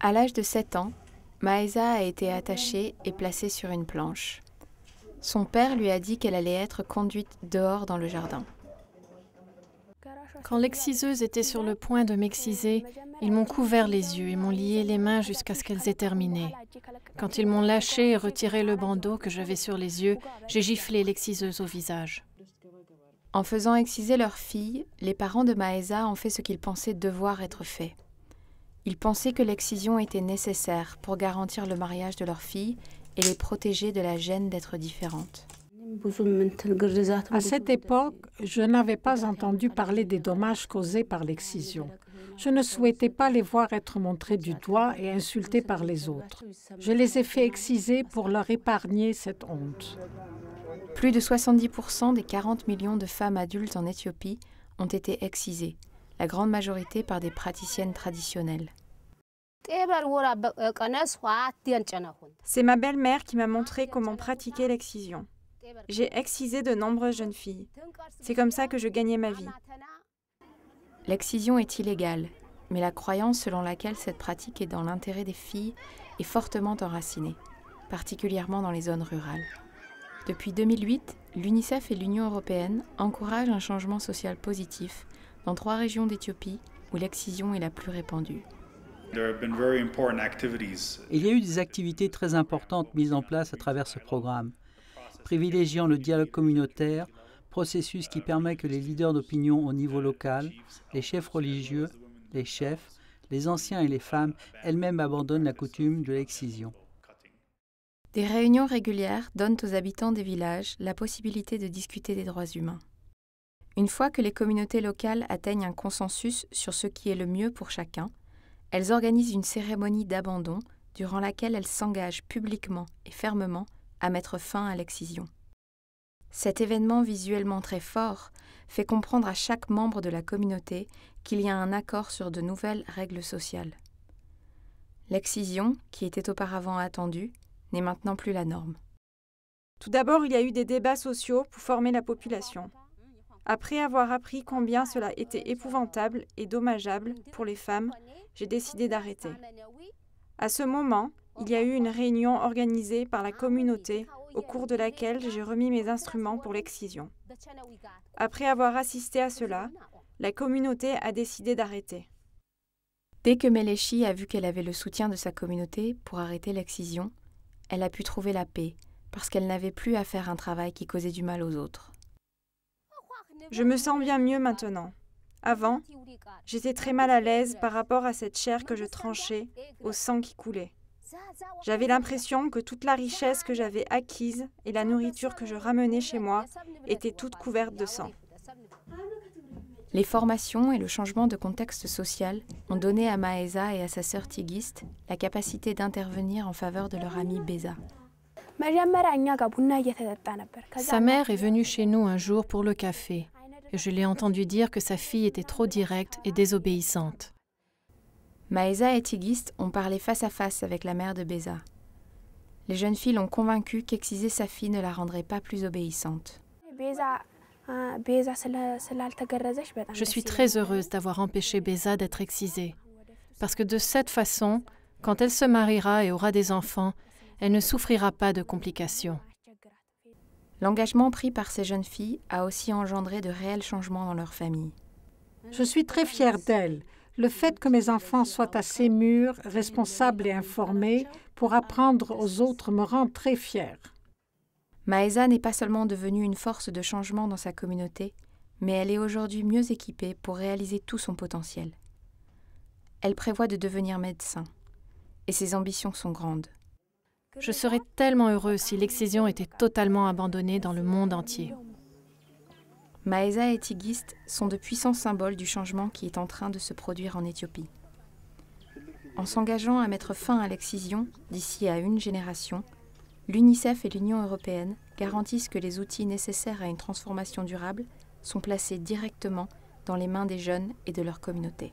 À l'âge de 7 ans, Maësa a été attachée et placée sur une planche. Son père lui a dit qu'elle allait être conduite dehors dans le jardin. Quand l'exciseuse était sur le point de m'exciser, ils m'ont couvert les yeux et m'ont lié les mains jusqu'à ce qu'elles aient terminé. Quand ils m'ont lâché et retiré le bandeau que j'avais sur les yeux, j'ai giflé l'exciseuse au visage. En faisant exciser leur fille, les parents de Maësa ont fait ce qu'ils pensaient devoir être fait. Ils pensaient que l'excision était nécessaire pour garantir le mariage de leur fille et les protéger de la gêne d'être différentes. À cette époque, je n'avais pas entendu parler des dommages causés par l'excision. Je ne souhaitais pas les voir être montrés du doigt et insultés par les autres. Je les ai fait exciser pour leur épargner cette honte. Plus de 70% des 40 millions de femmes adultes en Éthiopie ont été excisées, la grande majorité par des praticiennes traditionnelles. C'est ma belle-mère qui m'a montré comment pratiquer l'excision. J'ai excisé de nombreuses jeunes filles. C'est comme ça que je gagnais ma vie. L'excision est illégale, mais la croyance selon laquelle cette pratique est dans l'intérêt des filles est fortement enracinée, particulièrement dans les zones rurales. Depuis 2008, l'UNICEF et l'Union européenne encouragent un changement social positif dans 3 régions d'Éthiopie où l'excision est la plus répandue. Il y a eu des activités très importantes mises en place à travers ce programme, privilégiant le dialogue communautaire, processus qui permet que les leaders d'opinion au niveau local, les chefs religieux, les chefs, les anciens et les femmes elles-mêmes abandonnent la coutume de l'excision. Des réunions régulières donnent aux habitants des villages la possibilité de discuter des droits humains. Une fois que les communautés locales atteignent un consensus sur ce qui est le mieux pour chacun, elles organisent une cérémonie d'abandon durant laquelle elles s'engagent publiquement et fermement à mettre fin à l'excision. Cet événement visuellement très fort fait comprendre à chaque membre de la communauté qu'il y a un accord sur de nouvelles règles sociales. L'excision, qui était auparavant attendue, n'est maintenant plus la norme. Tout d'abord, il y a eu des débats sociaux pour former la population. Après avoir appris combien cela était épouvantable et dommageable pour les femmes, j'ai décidé d'arrêter. À ce moment, il y a eu une réunion organisée par la communauté au cours de laquelle j'ai remis mes instruments pour l'excision. Après avoir assisté à cela, la communauté a décidé d'arrêter. Dès que Melechi a vu qu'elle avait le soutien de sa communauté pour arrêter l'excision, elle a pu trouver la paix parce qu'elle n'avait plus à faire un travail qui causait du mal aux autres. Je me sens bien mieux maintenant. Avant, j'étais très mal à l'aise par rapport à cette chair que je tranchais, au sang qui coulait. J'avais l'impression que toute la richesse que j'avais acquise et la nourriture que je ramenais chez moi étaient toutes couvertes de sang. Les formations et le changement de contexte social ont donné à Maësa et à sa sœur Tigist la capacité d'intervenir en faveur de leur amie Beza. Sa mère est venue chez nous un jour pour le café et je l'ai entendu dire que sa fille était trop directe et désobéissante. Maësa et Tigist ont parlé face à face avec la mère de Beza. Les jeunes filles l'ont convaincue qu'exciser sa fille ne la rendrait pas plus obéissante. Je suis très heureuse d'avoir empêché Beza d'être excisée, parce que de cette façon, quand elle se mariera et aura des enfants, elle ne souffrira pas de complications. L'engagement pris par ces jeunes filles a aussi engendré de réels changements dans leur famille. Je suis très fière d'elles. Le fait que mes enfants soient assez mûrs, responsables et informés pour apprendre aux autres me rend très fière. Maësa n'est pas seulement devenue une force de changement dans sa communauté, mais elle est aujourd'hui mieux équipée pour réaliser tout son potentiel. Elle prévoit de devenir médecin, et ses ambitions sont grandes. Je serais tellement heureuse si l'excision était totalement abandonnée dans le monde entier. Maësa et Tigist sont de puissants symboles du changement qui est en train de se produire en Éthiopie. En s'engageant à mettre fin à l'excision d'ici à une génération, l'UNICEF et l'Union européenne garantissent que les outils nécessaires à une transformation durable sont placés directement dans les mains des jeunes et de leur communauté.